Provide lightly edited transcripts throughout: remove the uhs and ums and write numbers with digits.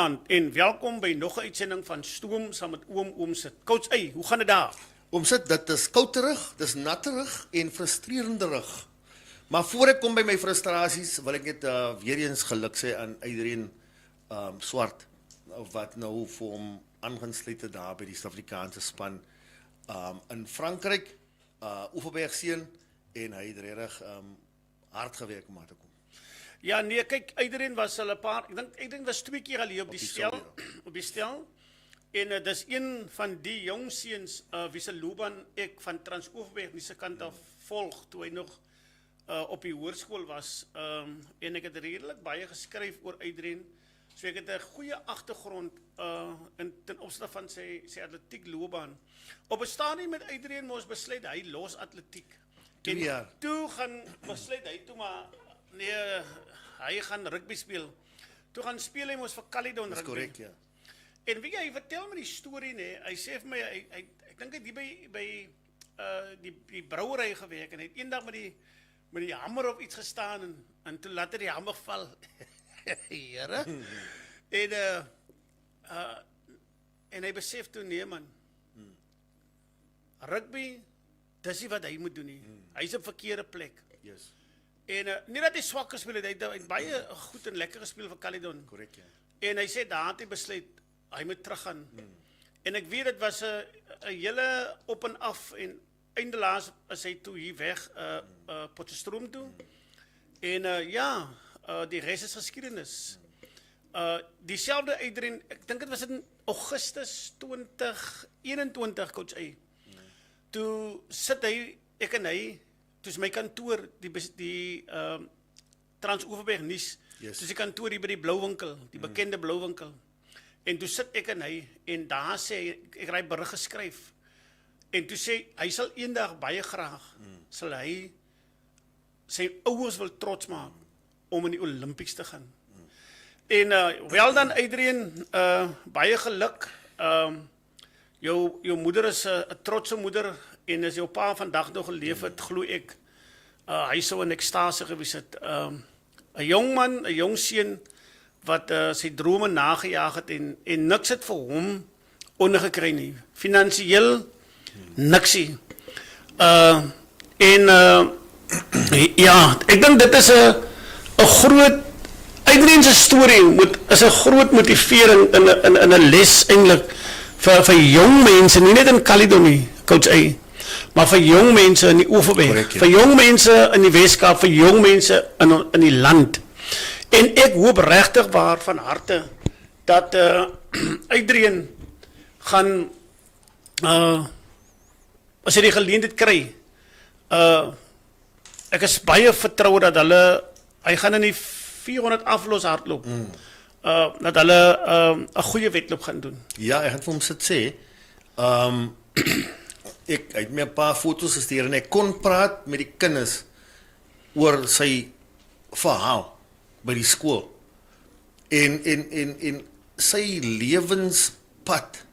Goeienaand en welkom by nog 'n uitsending van Stoom saam met Oom Sit. Coach, hoe gaan dit daar? Oom Sit, dit is kouterig, dis natterig en frustrerenderig. Maar voor ek kom by my frustrasies, wil ek net weer eens geluk sê aan Adrian Swart, wat nou vir hom aangesluit het daar by die Suid-Afrikaanse span in Frankryk, Oeverbergseun, en hy het regtig hard gewerk om daar te kom. Ja, nee, kyk, Adrian was al 'n paar, ek dink Adrian was 2 keer al hier op die stel. En dis een van die jong seuns wie se loopbaan ek van Transoeverberg die se kant af volg toe hy nog op die hoërskool was. En ek het redelik baie geskryf oor Adrian. So ek het 'n goeie agtergrond ten opsigte van sy atletiek loopbaan. Op 'n stadium met Adrian moes besluit hy los atletiek. En toe gaan besluit hy toe maar nee, hy gaan rugby speel. Toe gaan speel hy mos vir Caledon rugby. Dis korrek, ja. En weet jy, hy vertel my die storie, nee. Hy sê vir my ek dink hy het by die brouery gewerk en hy het eendag met die hamer op iets gestaan en toe laat hy die hamer val. Here. En hy besef toe nee man. Rugby, dis nie wat hy moet doen nie. Hy's op verkeerde plek. Yes. En nie dat hy swak gespeel het, hy het baie goed en lekker gespeel vir Caledon. Korrek, ja. En hy sê daar het hy besluit hy moet teruggaan. En ek weet dit was 'n hele op en af en eindelaas is hy toe hier weg Potchefstroom toe. En die res is geskiedenis. Dieselfde Adrian, ek dink dit was in Augustus 2021 coach A. Toe sit hy, ek en hy, toe is my kantoor die Transoeverberg nuus. Yes. Toe is die kantoor hier by die Blouwinkel, die bekende Blouwinkel. En toe sit ek en hy en daar sê ek het 'n berig geskryf. En toe sê hy sal eendag baie graag sal hy sy ouers wil trots maak om in die Olimpiese te gaan. En wel dan Adrian, baie geluk. Jou moeder is 'n trotse moeder en as jou pa vandag nog geleef het, glo ek hy sou in ekstase gewees het. 'n jong man, 'n jong seun wat sy drome nagejaag het en niks het vir hom ondergekry nie. Finansiëel niksie. Ja, ek dink dit is 'n groot Adrian se storie is 'n groot motivering in 'n les eintlik vir jong mense, nie net in Caledon nie, coach A, maar vir jong mense in die Oeverberg, vir jong mense in die Weskaap, vir jong mense in die land. En ek hoop regtig waar van harte dat Adrian gaan as hy die geleentheid kry, ek is baie vertroue dat hy gaan in die 400 aflos hardloop, dat hulle 'n goeie wedloop gaan doen. Ja, ek het vir hom sê, ek het my 'n paar foto's gestuur en ek kon praat met die kinders oor sy verhaal by die skool. En sy lewenspad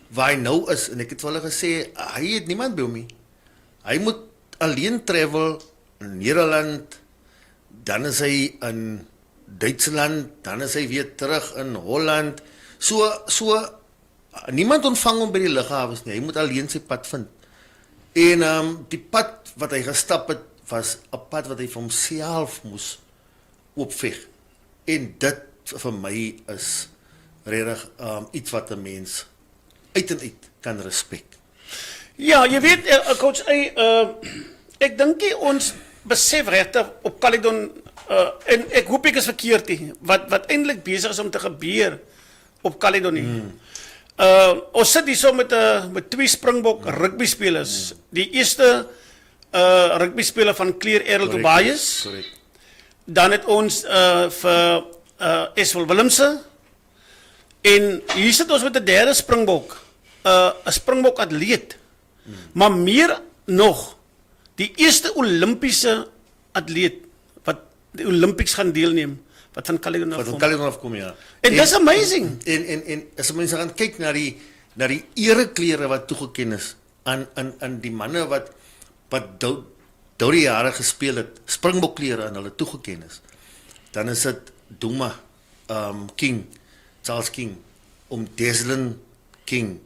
waar hy nou is, en ek het vir hulle gesê, hy het niemand by hom nie. Hy moet alleen travel in Nederland, dan is hy in Duitsland, dan is hy weer terug in Holland. So niemand ontvang hom by die lughawens nie. Hy moet alleen sy pad vind. En die pad wat hy gestap het, was 'n pad wat hy vir homself moes opveg. En dit vir my is regtig iets wat 'n mens uit en uit kan respek. Ja, jy weet, coach, ek dink ons besef regtig op Caledon, en ek hoop ek is verkeerd nie, wat eintlik besig is om te gebeur op Caledon nie. Ons sit hier so met 2 Springbok rugby spelers. Die eerste rugby speler van Clear Errol Tobias. Dan het ons vir Eswel Willemse. En hier sit ons met 'n derde Springbok, 'n Springbok atleet. Maar meer nog, die eerste Olimpiese atleet wat die Olympics gaan deelneem, wat van Caledon afkom, ja. En dis amazing. En as mense gaan kyk na die ereklere wat toegeken is aan die manne wat deur die jare gespeel het, Springbokklere aan hulle toegeken is, dan is dit Duma, King, Charles King, Desmond King,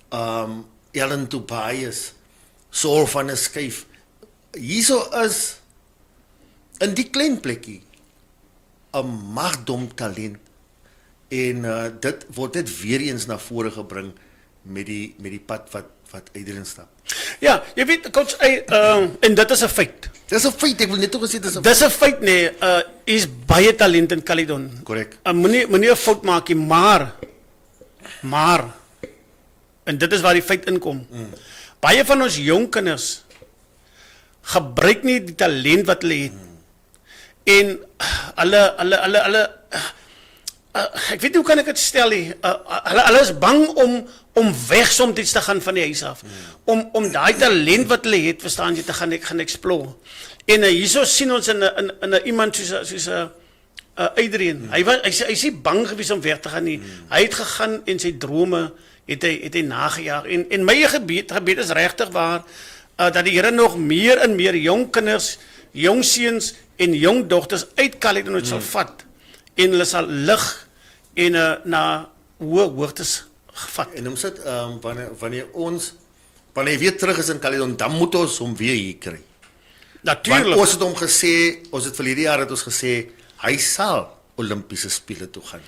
Ellen Tobias, Saul van der Schuyf. Hierso is in die klein plekkie 'n magdom talent en dit word dit weer eens na vore gebring met die pad wat Adrian stap. Ja, jy weet coach, en dit is 'n feit. Dis 'n feit, ek wil net ook gesê dis 'n Dis 'n feit nee, is baie talent in Caledon. Korrek. Moenie 'n fout maak nie, maar en dit is waar die feit inkom. Baie van ons jong kinders gebruik nie die talent wat hulle het. En hulle ek weet nie hoe kan ek dit stel nie. Hulle is bang om weg soms te gaan van die huis af. Om daai talent wat hulle het, verstaan jy, te gaan explore. En hierso sien ons in 'n iemand soos Adrian. Hy is nie bang gewees om weg te gaan nie. Hy het gegaan en sy drome het hy nagejaag. En my gebed is regtig waar dat die Here nog meer en meer jong kinders, jong seuns en jong dogters uit Caledon sal vat en hulle sal lig en na hoë hoogtes gevat. En ons sit wanneer jy weer terug is in Caledon, dan moet ons hom weer hier kry. Natuurlik. Want ons het hom gesê, ons het verlede jaar het ons gesê hy sal Olimpiese spele toe gaan.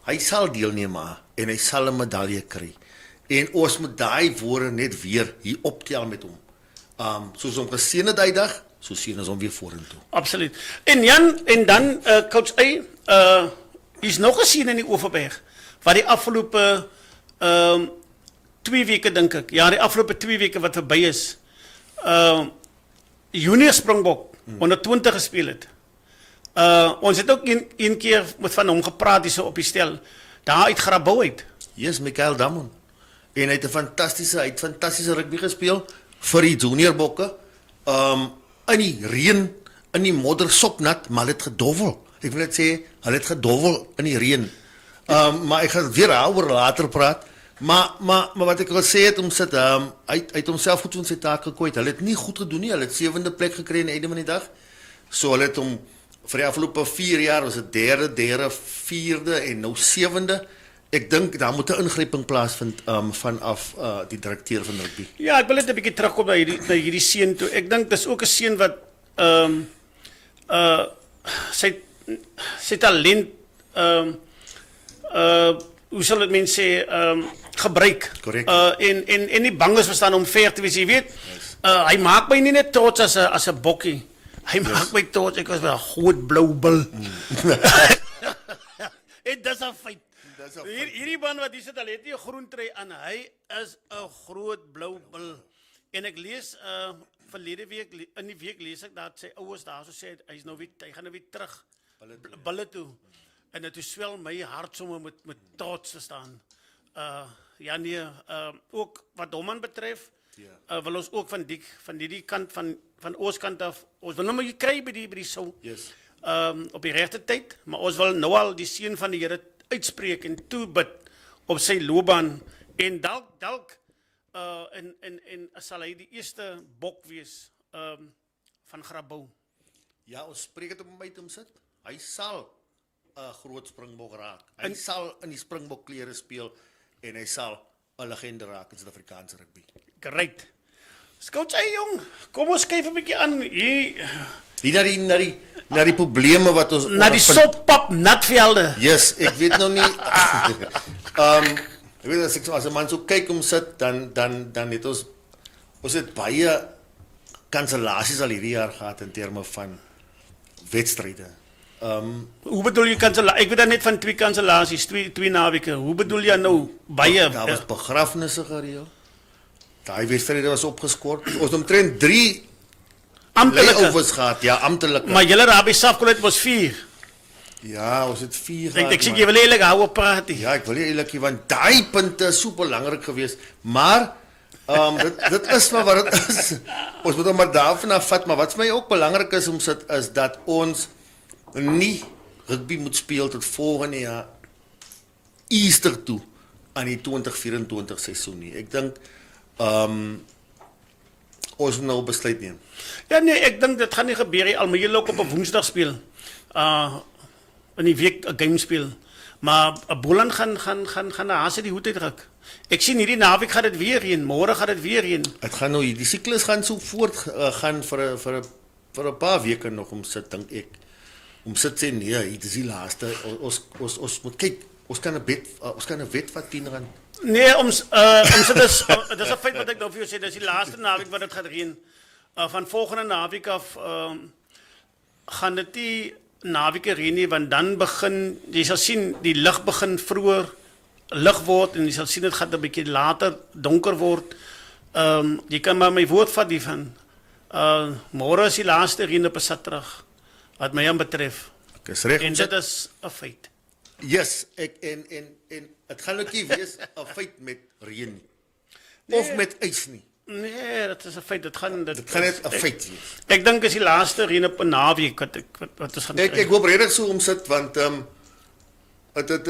Hy sal deelneem en hy sal 'n medalje kry. En ons moet daai woorde net weer hier optel met hom. Soos hom geseën het daai dag, so seën ons hom weer vorentoe. Absoluut. En Jan, en dan coach is nog 'n seën in die Oeverberg wat die afgelope 2 weke dink ek. Ja, die afgelope 2 weke wat verby is. Junior Springbok onder 20 gespeel het. Ons het ook een keer met van hom gepraat hier so op die stel. Daar uit Grabouw uit. Yes, Mikael Damon. En hy het 'n fantastiese rugby gespeel vir die junior bokke. In die reën, in die modder sopnat, maar hulle het gedoffel. Ek wil net sê, hulle het gedoffel in die reën. Maar ek gaan weer daaroor later praat. Maar wat ek wil sê het sit hy het homself goed van sy taak gekwyt. Hulle het nie goed gedoen nie. Hulle het 7de plek gekry aan die einde van die dag. So hulle het hom vir die afgelope 4 jaar was dit derde, 4de en nou 7de. Ek dink daar moet 'n ingryping plaasvind vanaf die direkteur van rugby. Ja, ek wil net 'n bietjie terugkom na hierdie seun toe. Ek dink dis ook 'n seun wat sy talent hoe sal dit mense sê gebruik. Korrek. En nie bang is verstaan om ver te wees, jy weet. Hy maak my nie net trots as 'n bokkie. Hy maak my trots ek was 'n groot blou bil. En dis 'n feit. Hierdie man wat hier sit, hy het nie 'n groen trui aan, hy is 'n groot blou bil. En ek lees verlede week in die week lees ek dat sy ouers daarso sê hy gaan nou weer terug bulle toe. En dit swel my hart sommer met trots verstaan. Ja nee, ook wat hom aan betref, wil ons ook van die kant van Ooskant af, ons wil nou maar kry by die sou. Yes. Op die regte tyd, maar ons wil nou al die seën van die Here uitspreek en toebid op sy loopbaan en dalk en sal hy die eerste bok wees van Grabouw. Ja, ons spreek dit op hom uit om sit. Hy sal 'n groot springbok raak. Hy sal in die springbok klere speel en hy sal 'n legende raak in Suid-Afrikaanse rugby. Great. Coach, jong, kom ons kyk 'n bietjie aan hier Na die probleme wat ons na die soppap natvelde. Yes, ek weet nou nie. Ek weet as 'n man so kyk om sit dan het ons het baie kansellasies al hierdie jaar gehad in terme van wedstryde. Hoe bedoel jy kansellasies? Ek weet dan net van 2 kansellasies, 2 naweke. Hoe bedoel jy nou baie? Daar was begrafnisse gereël. Daai wedstryde was opgeskort. Ons omtrent 3 layovers gehad, ja, amptelike. Maar julle Rabbi Safkolet was 4. Ja, ons het 4 gehad. Ek sê jy wil eintlik hou op praat. Ja, ek wil nie eintlik, want daai punte is so belangrik geweest, maar dit is maar wat dit is. Ons moet hom maar daarvan afvat, maar wat vir my ook belangrik is om sit is dat ons nie rugby moet speel tot volgende jaar Easter toe aan die 2024 seisoen nie. Ek dink ons moet nou besluit neem. Ja nee, ek dink dit gaan nie gebeur nie. Al moet julle ook op 'n Woensdag speel. In die week 'n game speel. Maar Boland gaan na Haase die hoed uitdruk. Ek sien hierdie naweek gaan dit weer reën, môre gaan dit weer reën. Dit gaan nou die siklus gaan so voort gaan vir 'n paar weke nog om sit dink ek. Om sit sê nee, dit is die laaste. Ons moet kyk, ons kan 'n wet wat R10. Nee, dit is 'n feit wat ek nou vir jou sê, dis die laaste naweek wat dit gaan reën. Van volgende naweek af gaan dit nie naweke reën nie, want dan begin, jy sal sien, die lig begin vroeër lig word en jy sal sien dit gaan 'n bietjie later donker word. Jy kan maar my woord vat hiervan. Môre is die laaste reën op 'n Saterdag wat my betref. Ek is reg. En dit is 'n feit. Yes, en dit gaan ook nie wees 'n feit met reën nie. Of met ys nie. Nee, dit is 'n feit. Dit gaan Dit gaan net 'n feit wees. Ek dink is die laaste reën op 'n naweek wat ons gaan kry. Ek hoop regtig so omsit want dit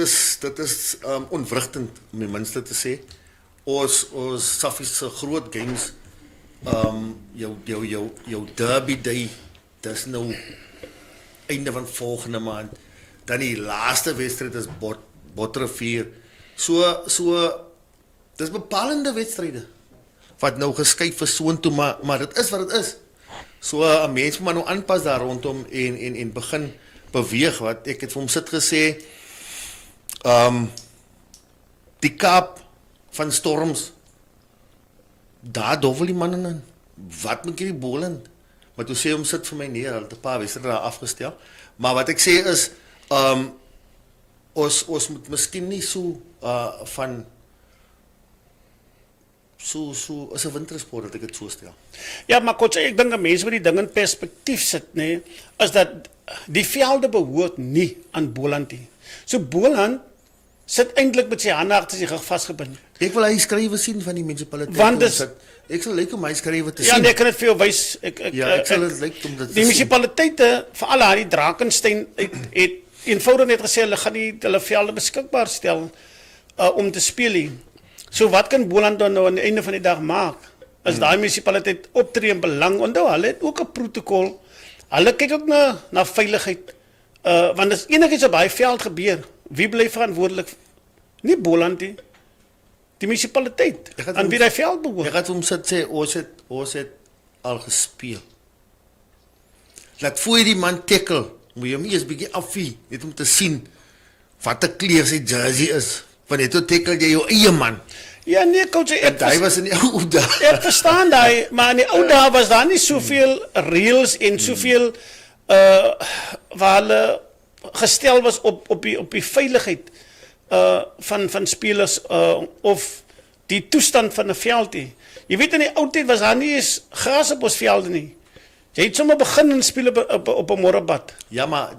is onwrigtend om die minste te sê. Ons Safies se groot games jou derby day, dis nou einde van volgende maand. Dan die laaste wedstryd is Botrivier. So dis bepalende wedstryde wat nou geskuif is soontoe, maar dit is wat dit is. So 'n mens moet maar nou aanpas daar rondom en begin beweeg. Wat ek het vir hom sit gesê, die Kaap van Storms, daar dobbel die manne in. Wat moet hierdie Boland? Maar toe sê hom sit vir my neer, hulle het 'n paar wedstryde daar afgestel. Maar wat ek sê is, ons moet miskien nie so van so is 'n wintersport dat ek dit so stel. Ja, maar coach, ek dink 'n mens moet die ding in perspektief sit, nê, is dat die velde behoort nie aan Boland nie. So Boland sit eintlik met sy hande agter sy rug vasgebind. Ek wil hy skrywe sien van die munisipaliteit. Want dis, ek sal lyk om my skrywe te ja, sien. Nee, ek kan dit vir jou wys. Ek sal dit lyk om dit te die sien. munisipaliteite, veral daai Drakensberg het eenvoudig net gesê hulle gaan nie hulle velde beskikbaar stel om te speel nie. So wat kan Boland dan nou aan die einde van die dag maak? As daai munisipaliteit optree in belang, onthou hulle het ook 'n protokol. Hulle kyk ook na veiligheid. Want as enigiets op daai veld gebeur, wie bly verantwoordelik? Nie Boland nie. Die munisipaliteit aan wie daai veld behoort. Ek het hom sê ons het al gespeel. Laat voor die man tackle, moet jy hom eers bietjie afvie, net om te sien wat 'n kleur sy jersey is. Want net toe tackle jy jou eie man. Ja nee, coach, Hy was in die ou dae. Ek verstaan daai, maar in die ou dae was daar nie soveel reëls en soveel waar hulle gestel was op die veiligheid van spelers of die toestand van 'n veld nie. Jy weet in die ou tyd was daar nie eens gras op ons velde nie. Jy het sommer begin en speel op 'n morebad. Ja, maar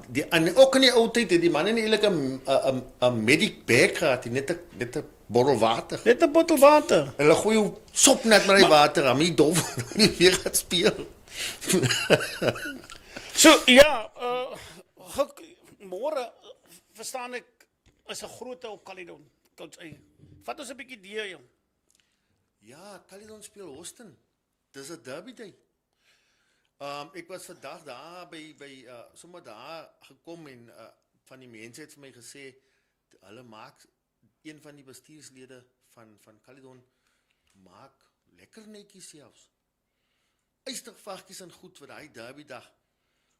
ook in die ou tyd het die manne nie eintlik 'n medic bag gehad, net 'n bottel water. Net 'n bottel water. Hulle gooi jou sop net met die water, hom nie dof nie weer gaan speel. So ja, môre verstaan ek is 'n grootte op Caledon. Coach, vat ons 'n bietjie deur jong. Ja, Caledon speel Houston. Dis 'n derby day. Ek was vandag daar by sommer daar gekom en van die mense het vir my gesê hulle maak een van die bestuurslede van Caledon maak lekker netjies selfs. Uistervarkies en goed vir daai derby dag.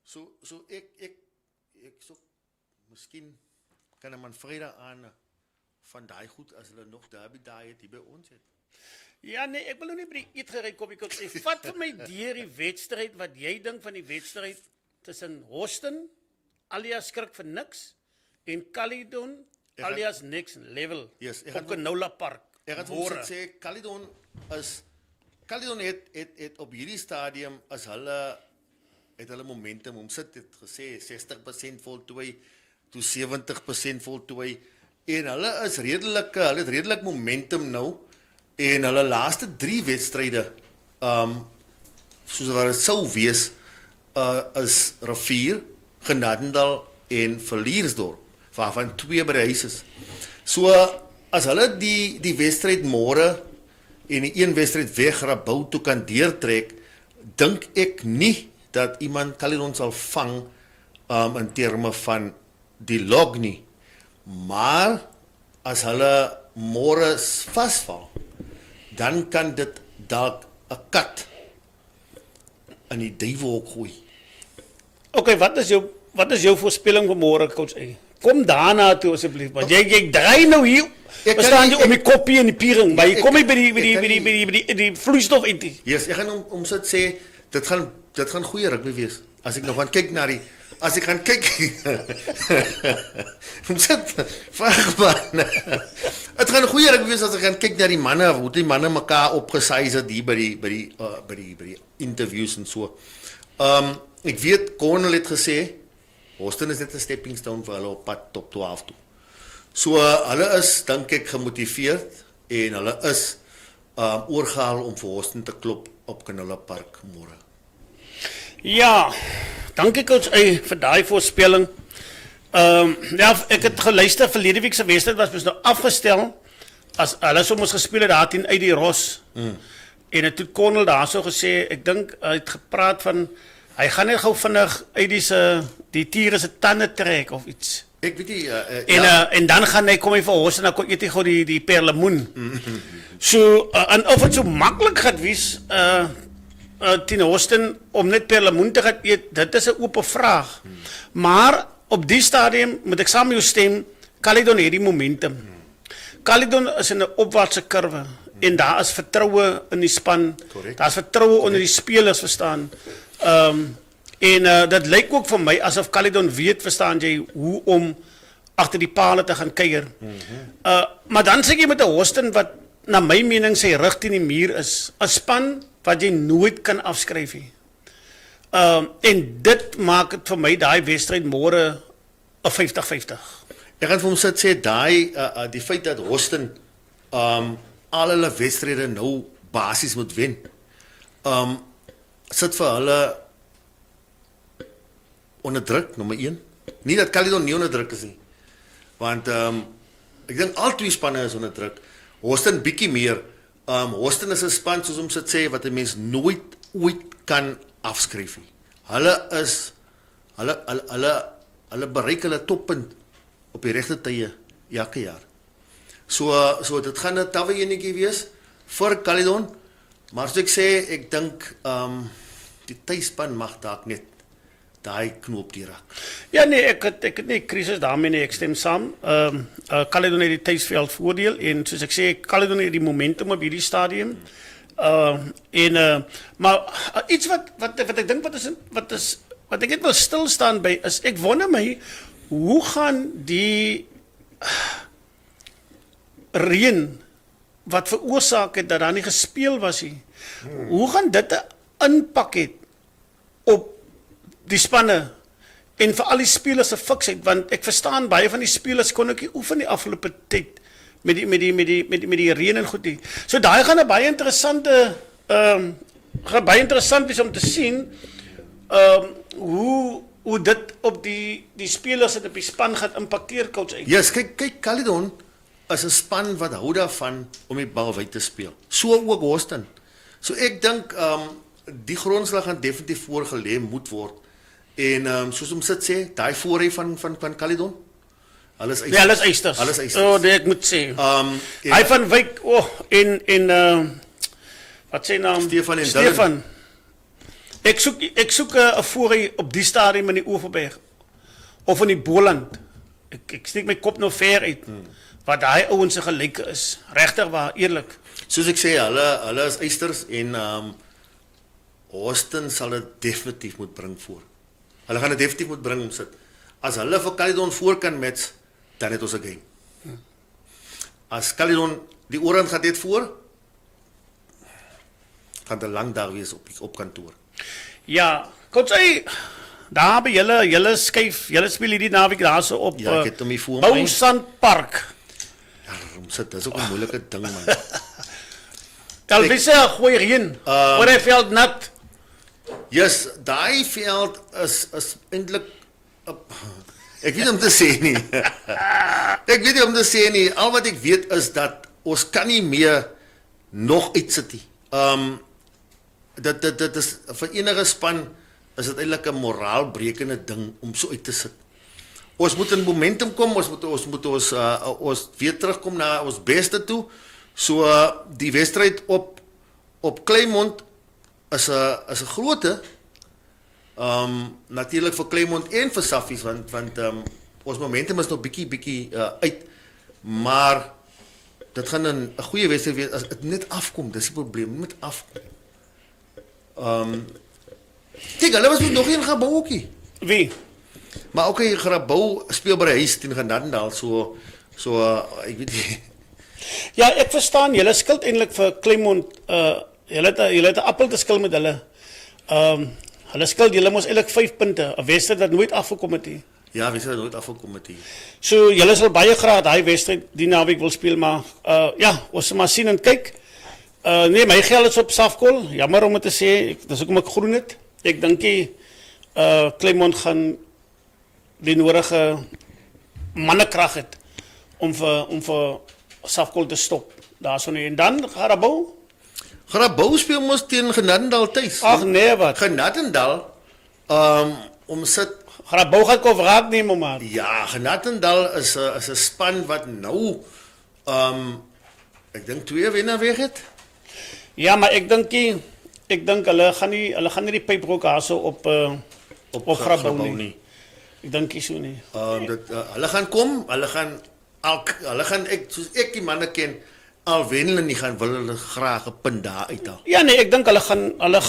So ek so miskien kan 'n man Vrydag aan van daai goed as hulle nog derby daai het hier by ons het. Ja nee, ek wil nou nie by die eet gery kopie kom sê. Vat vir my deur die wedstryd wat jy dink van die wedstryd tussen Houston alias Skrik vir niks en Caledon alias Next Level op Canola Park. Ek het hom sê Caledon het op hierdie stadium as hulle het hulle momentum om sit het gesê 60% voltooi toe 70% voltooi en hulle het redelik momentum nou en hulle laaste 3 wedstryde soos wat dit sou wees is Rivier, Genadendal en Villiersdorp waarvan 2 by die huis is. So as hulle die wedstryd môre en die een wedstryd wegrabou toe kan deurtrek, dink ek nie dat iemand Caledon sal vang in terme van die log nie. Maar as hulle môre vasval, dan kan dit dalk 'n kat in die duiwelhok gooi. Okay, wat is jou voorspelling vir môre, coach A? Kom daarna toe asseblief, want jy draai nou hier. Ek We kan staan nie- hier om die koppie en die piering, maar jy ek- kom nie by ek kan die vloeistof uit nie. Yes, ek gaan om sit sê dit gaan goeie rugby wees. As ek nog gaan kyk na die as ek gaan kyk om sit vraag man. Dit gaan goeie rugby wees as ek gaan kyk na die manne, hoe die manne mekaar opgesize het hier by die interviews en so. Ek weet Cornel het gesê Boston is net 'n stepping stone vir hulle op pad top 12 toe. So hulle is dink ek gemotiveerd en hulle is oorgehaal om vir Boston te klop op Canelo Park môre. Ja, dankie coach A vir daai voorspelling. Ja, ek het geluister verlede week se wedstryd was mos nou afgestel as hulle soms gespeel het daar teen uit die Ros. En het toe Cornel daarso gesê, ek dink hy het gepraat van hy gaan net gou vinnig uit die tiere se tande trek of iets. Ek weet nie En dan gaan hy kom hy vir ons en dan kom eet hy gou die perlemoen. So en of dit so maklik gaan wees teen Houston om net perlemoen te gaan eet, dit is 'n oop vraag. Maar op die stadium moet ek saam met jou stem, Caledon het die momentum. Caledon is in 'n opwaartse kurwe en daar is vertroue in die span. Correct. Daar's vertroue onder die spelers, verstaan. En dit lyk ook vir my asof Caledon weet, verstaan jy, hoe om agter die pale te gaan kuier. Maar dan sê jy met 'n Houston wat na my mening sy rug teen die muur is, 'n span wat jy nooit kan afskryf nie. En dit maak dit vir my daai wedstryd môre 'n 50-50. Ek gaan vir hom sit sê die feit dat Houston al hulle wedstryde nou basies moet wen. Sit vir hulle onder druk nommer 1. Nie dat Caledon nie onder druk is nie. Want ek dink al twee spanne is onder druk. Houston bietjie meer. Houston is 'n span soos om sit sê wat 'n mens nooit ooit kan afskryf nie. Hulle bereik hulle toppunt op die regte tye elke jaar. So dit gaan 'n tawwe enetjie wees vir Caledon. Maar soos ek sê, ek dink die tuisspan mag dalk net daai knoop raak. Ja nee, ek het nie krisis daarmee nie, ek stem saam. Caledon het die tuisveld voordeel en soos ek sê, Caledon het die momentum op hierdie stadium. Maar iets wat ek dink wat ek net wil stil staan by is ek wonder my hoe gaan die reën wat veroorsaak het dat daar nie gespeel was nie. Hoe gaan dit 'n impak het op die spanne en vir al die spelers se fiksheid, want ek verstaan baie van die spelers kon ook nie oefen die afgelope tyd met die reën en goed nie. So daai gaan 'n baie interessante gaan baie interessant wees om te sien hoe dit op die spelers en op die span gaan impakteer, coach. Yes, kyk Caledon is 'n span wat hou daarvan om die bal wyd te speel. So ook Houston. So ek dink die grondslag gaan definitief voorgelê moet word. En soos om sit sê, daai voorry van Caledon. Alles Ja, alles eisters. Alles eisters. Oh, dit ek moet sê. Hy van Wyk, wat sê naam? Stefan en Stefan. Ek soek 'n voorry op die stadium in die Oeverberg of in die Boland. Ek steek my kop nou ver uit. Wat daai ouens se gelyke is. Regtig waar, eerlik. Soos ek sê, hulle is eisters en Houston sal dit definitief moet bring voor. Hulle gaan dit definitief moet bring om sit. As hulle vir Caledon voor kan match, dan het ons 'n game. As Caledon die Oranje gaan dit voor, gaan 'n lang dag wees op kantoor. Ja, coach, daar by julle skuif, julle speel hierdie naweek daarso op Ja, ek het hom hier voor my. Bousand Park. Ja, om sit, dis ook 'n moeilike ding man. Talvise 'n goeie reën. Oor hy veld nat. Yes, daai veld is eintlik ek weet nie om te sê nie. Ek weet nie om te sê nie. Al wat ek weet is dat ons kan nie meer nog uitsit nie. Dit is vir enige span is dit eintlik 'n moraalbrekende ding om so uit te sit. ons moet in momentum kom, ons weer terugkom na ons beste toe. So die wedstryd op Claremont is 'n groote natuurlik vir Claremont en vir Saffies want ons momentum is nog bietjie uit, maar dit gaan 'n goeie wedstryd wees as dit net afkom, dis die probleem, dit moet afkom. Kijk, hulle was nog een Grabouw ookie. Wie? Maar ook Grabouw speel by die huis teen Genadendal, so ek weet nie. Ja, ek verstaan, julle skuld eintlik vir Claremont, julle het 'n appel te skil met hulle. Hulle skuld julle mos eintlik 5 punte, 'n wedstryd wat nooit afgekom het nie. Ja, we zijn nooit afgekom met die. So julle sal baie graag daai wedstryd die naweek wil speel, maar ja, ons sal maar sien en kyk. Nee, my geld is op Safkol. Jammer om het te sê, dis hoekom ek groen het. Ek dink Claremont gaan die nodige mannekrag het om vir Safkol te stop. Daarso nie. En dan Grabouw? Grabouw speel mos teen Genadendal tuis. Ag nee, wat? Genadendal omsit. Grabouw gaan kof raak neem maar. Ja, Genadendal is 'n span wat nou ek dink 2 wenner weg het. Ja, maar ek dink hulle gaan nie die pyprook haso op Grabouw nie. Ek dink nie so nie. Hulle gaan kom, hulle gaan soos ek die manne ken, al wen hulle nie gaan wil hulle graag 'n punt daar uithaal. Ja nee, ek dink hulle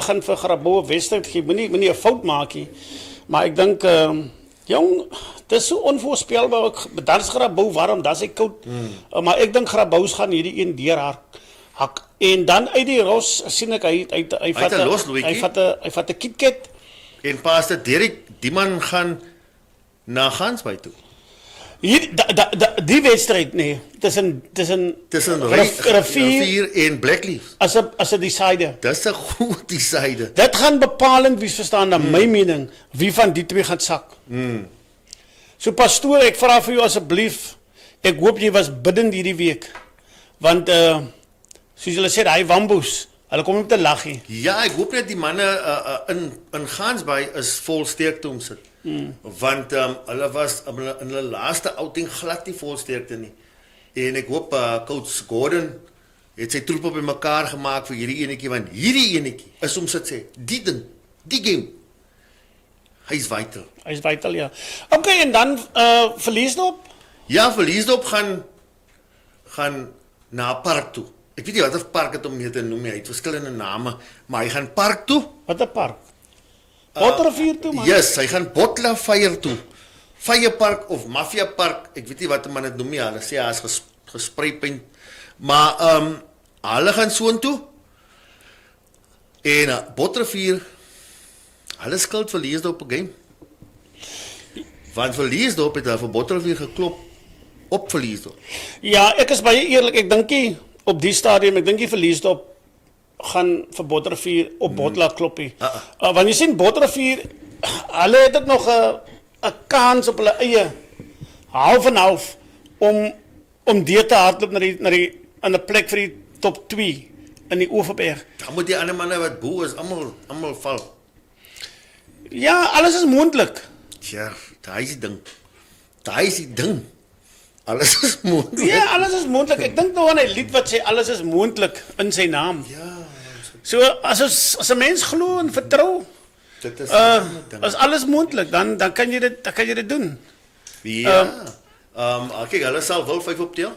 gaan vir Grabouw 'n wedstryd gee. Moenie 'n fout maak nie. Maar ek dink jong, dit is so onvoorspelbaar. Dan's Grabouw warm, dan's hy koud. Maar ek dink Grabouw gaan hierdie een deurhak. En dan uit die ros sien ek hy vat 'n KitKat. En Pastor Derek, die man gaan na Gansbaai toe. Hier die wedstryd nee, tussen Rivier en Blackleaf. As 'n decider. Dis 'n goeie decider. Dit gaan bepalend wie verstaan na my mening wie van die twee gaan sak. So pastoor, ek vra vir jou asseblief, ek hoop jy was bidend hierdie week. Want soos julle sê, hy wamboes, hulle kom net te lag nie. Ja, ek hoop net die manne in Gansbaai is vol sterkte om sit. Want hulle was in hulle laaste outing glad nie vol sterkte nie. En ek hoop coach Gordon het sy troep op mekaar gemaak vir hierdie enetjie, want hierdie enetjie is om sit sê, die ding, die game. Hy's vital. Hy's vital, ja. Okay, en dan Verliesdorp? Ja, Verliesdorp gaan na park toe. Ek weet nie wat 'n park het om mee te noem nie. Hy het verskillende name, maar hy gaan park toe. Wat 'n park? Bottervier toe man. Yes, hy gaan Botlaveier toe. Feierpark of Mafia Park, ek weet nie wat man dit noem nie. Hulle sê hy's gesprei paint. Maar hulle gaan soontoe. En Bottervier, hulle skuld Verliesdorp op 'n game. Want Verliesdorp het daar vir Bottervier geklop op Verliesdorp. Ja, ek is baie eerlik, ek dink nie op die stadium, ek dink nie Verliesdorp gaan vir Bottervier op Botla kloppie. Want jy sien Bottervier, hulle het ook nog 'n kans op hulle eie half en half om deur te hardloop na die aan 'n plek vir die top 2 in die Oeverberg. Dan moet die ander manne wat bo is almal val. Ja, alles is moontlik. Ja, daai is die ding. Alles is moontlik. Ja, alles is moontlik. Ek dink nou aan 'n lied wat sê alles is moontlik in sy naam. Ja. So as 'n mens glo en vertrou, dit is as alles moontlik, dan kan jy dit doen. Ja. Kyk, hulle sal wel 5 optel.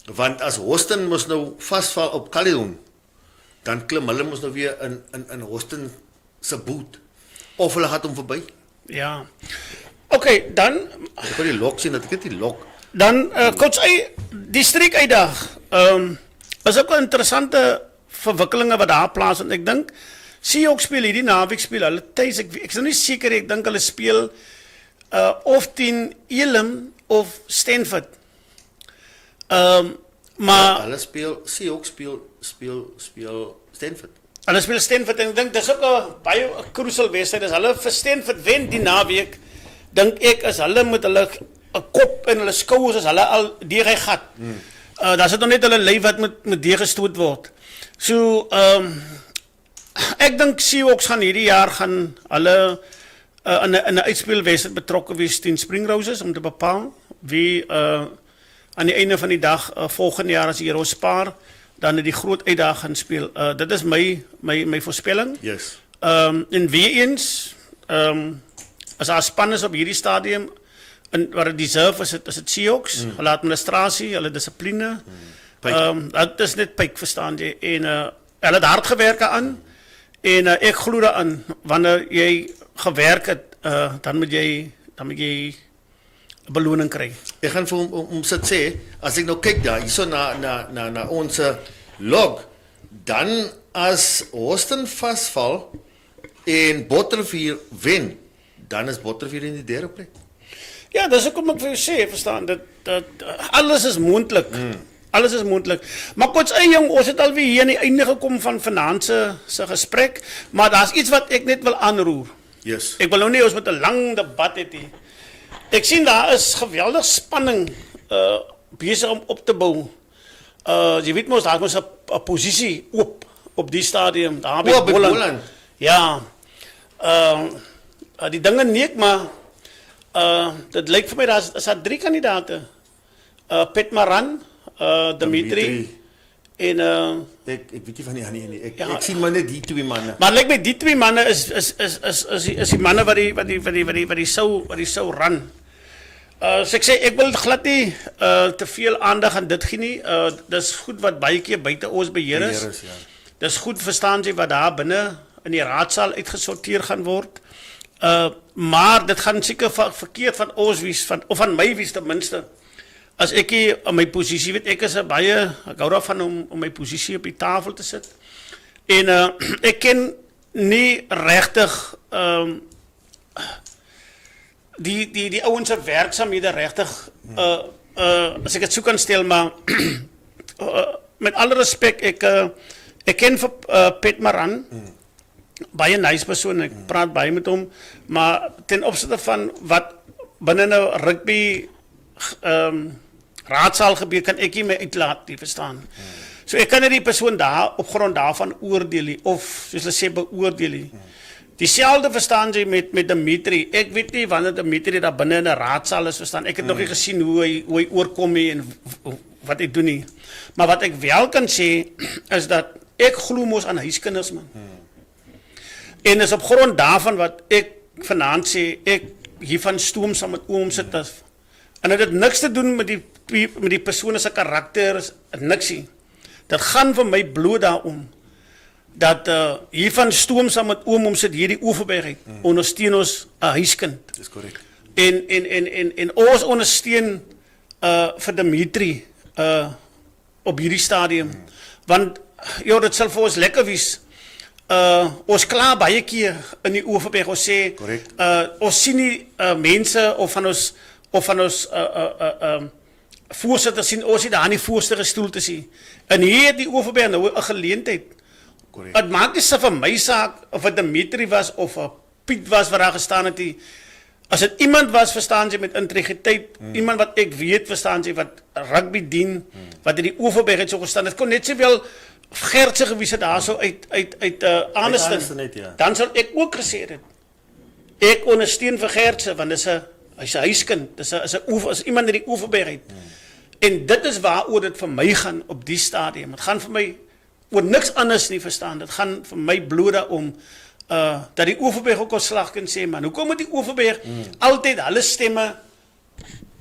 Want as Hoston mos nou vasval op Caledon, dan klim hulle mos nou weer in Hoston se boot. Of hulle gaan hom verby. Ja. Okay, dan ek wil die lok sien, dat ek dit die lok. Dan coach die streek uitdag. Is ook 'n interessante verwikkelinge wat daar plaasvind. Ek dink Seahawks speel hierdie naweek speel hulle tuis. Ek is nou nie seker, ek dink hulle speel of teen Elim of Stanford. Maar hulle speel Seahawks speel Stanford. Hulle speel Stanford en ek dink dis ook 'n baie crucial wedstryd. As hulle vir Stanford wen die naweek, dink ek as hulle met hulle 'n kop en hulle skouers as hulle al deur hy gat. Daar sit nog net hulle lyf wat met deur gestoot word. So ek dink Seahawks gaan hierdie jaar gaan hulle in 'n uitspelwedstryd betrokke wees teen Spring Roses om te bepaal wie aan die einde van die dag volgende jaar as die Here spaar dan die groot uitdaging speel. Dit is my voorspelling. Yes. En weer eens as daar span is op hierdie stadium en wat dit deserve is dit Seahawks, hulle administrasie, hulle dissipline. Dat is net pyk, verstaan jy, en hulle het hard gewerk aan en ek glo daaraan wanneer jy gewerk het, dan moet jy 'n beloning kry. Ek gaan vir hom om sit sê, as ek nou kyk daar hierso na ons log, dan as Houston vasval en Bottervier wen, dan is Bottervier in die derde plek. Ja, dis hoekom ek vir jou sê, verstaan, dat alles is moontlik. Alles is moontlik. Maar coach jong, ons het alweer hier aan die einde gekom van vanaand se gesprek, maar daar's iets wat ek net wil aanroer. Yes. Ek wil nou nie ons met 'n lang debat hê nie. Ek sien daar is geweldig spanning besig om op te bou. Jy weet mos daar is 'n posisie op die stadium. Daar by Boland. Ja. Die dinge neek maar dit lyk vir my daar's 3 kandidaate. Pet Maran, Dimitri en ek weet nie van die ander nie. Ek sien maar net die twee manne. Maar lyk my die twee manne is die manne wat die sou ran. So ek sê ek wil glad nie te veel aandag aan dit gee nie. Dis goed wat baie keer buite ons beheer is. Ja. Dis goed verstaan jy wat daar binne in die raadsaal uitgesorteer gaan word. Maar dit gaan seker verkeerd van ons wies of van my wies ten minste. As ek hier in my posisie weet, ek hou daarvan om my posisie op die tafel te sit. En ek ken nie regtig die ouens se werksamehede regtig as ek dit sou kan stel, maar met alle respek, ek ken vir Pet Maran, baie nice persoon, ek praat baie met hom, maar ten opsigte van wat binne 'n rugby raadsaal gebeur, kan ek nie my uitlaat nie, verstaan. So ek kan nie die persoon daar op grond daarvan oordeel nie, of soos hulle sê beoordeel nie. Dieselfde verstaan jy met Dimitri. Ek weet nie wanneer Dimitri daar binne in 'n raadsaal is, verstaan. Ek het nog nie gesien hoe hy oorkom nie en wat hy doen nie. Maar wat ek wel kan sê is dat ek glo mos aan huiskinders, man. En is op grond daarvan wat ek vanaand sê, ek hiervan stoom saam met oom sit as. En dit het niks te doen met die persoon se karakter, niksie. Dit gaan vir my bloot daarom dat hiervan stoom saam met oom sit hierdie oefenberg ondersteun ons 'n huiskind. Dis korrek. En ons ondersteun vir Dimitri op hierdie stadium. Want ja, dit sal vir ons lekker wees. Ons kla baie keer in die oefenberg, ons sê ons sien nie mense of van ons voorsitter sien ons nie daar nie voorste stoel te sien. En hier het die oefenberg nou 'n geleentheid. Het maak nie vir my saak of het Dimitri was of Piet was wat daar gestaan het nie. As dit iemand was, verstaan jy, met integriteit, iemand wat ek weet, verstaan jy, wat rugby dien, wat in die oefenberg het so gestaan, het kon net sowel Gertse gewees het daar so uit Aniston. Ja. Dan sal ek ook gesê het, ek ondersteun vir Gertse, want hy's 'n huiskind, is iemand in die oefenberg het. En dit is waaroor dit vir my gaan op die stadium. Het gaan vir my oor niks anders nie, verstaan. Dit gaan vir my bloot daarom dat die Oeverberg ook ons slag kan sê, man. Hoekom moet die Oeverberg altyd hulle stemme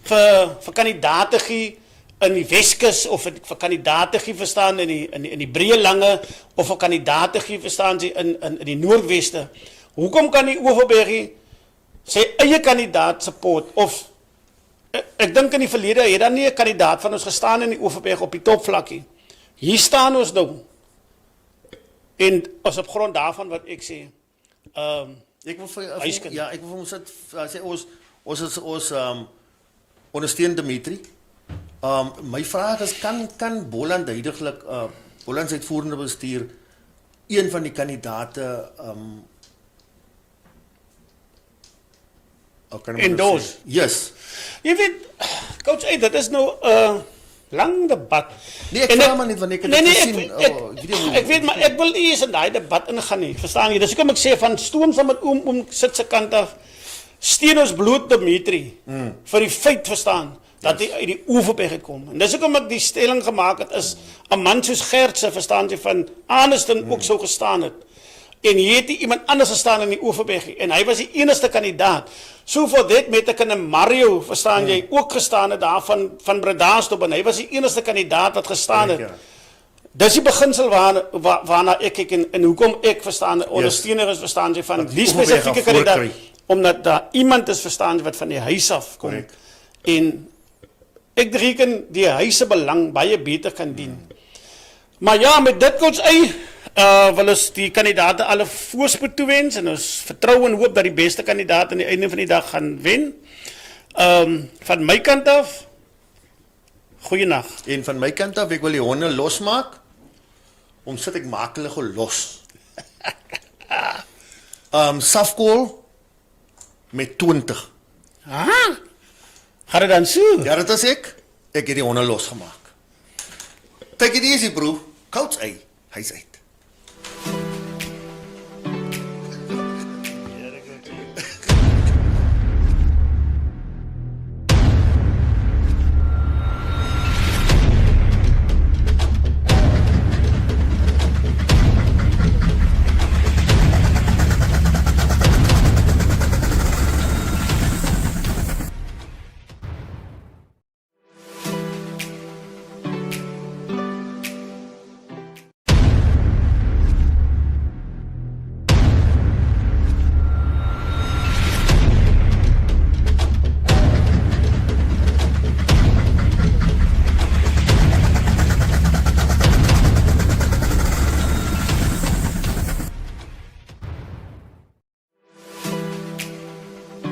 vir kandidate gee in die Weskus of vir kandidate gee, verstaan, in die Breë Lange of vir kandidate gee, verstaan jy, in die Noordweste. Hoekom kan die Oeverberg sy eie kandidaat support of ek dink in die verlede het dan nie 'n kandidaat van ons gestaan in die Oeverberg op die topvlakkie. Hier staan ons nou. En as op grond daarvan wat ek sê, ek wil vir ons sê ons ondersteun Dimitri. My vraag is kan Boland duidelik Boland se uitvoerende bestuur een van die kandidate endorse. Yes. Jy weet, coach, dit is nou Lang debat. Nee, ek En vra maar net wanneer ek dit gesien. Ek weet maar ek wil nie eens in daai debat ingaan nie. Verstaan jy? Dis hoekom ek sê van stoom saam met oom sit se kant af. Steen ons bloed Dimitri vir die feit verstaan dat hy uit die Oeverberg het kom. En dis hoekom ek die stelling gemaak het is 'n man soos Gertse verstaan jy van Aniston ook sou gestaan het. En hier het iemand anders gestaan in die Oeverberg en hy was die enigste kandidaat. So vir dit met ek in Mario verstaan jy ook gestaan het daar van Bredasdorp en hy was die enigste kandidaat wat gestaan het. Dis die beginsel waarna ek kyk en hoekom ek verstaan ondersteuner is verstaan jy van die spesifieke kandidaat omdat daar iemand is verstaan jy wat van die huis af kom. Correct. En ek reken die huise belang baie beter kan dien. Maar ja, met dit Coach A wil ons die kandidaate alle voorspoed toewens en ons vertrou en hoop dat die beste kandidaat aan die einde van die dag gaan wen. Van my kant af, goeienaand. En van my kant af, ek wil die honde losmaak. Om sit ek maak hulle los. Safkool met 20. Gaan dit dan so? Ja, dat is ek. Ek het die honde losgemaak. Take it easy, bro. Coach A, hy's uit.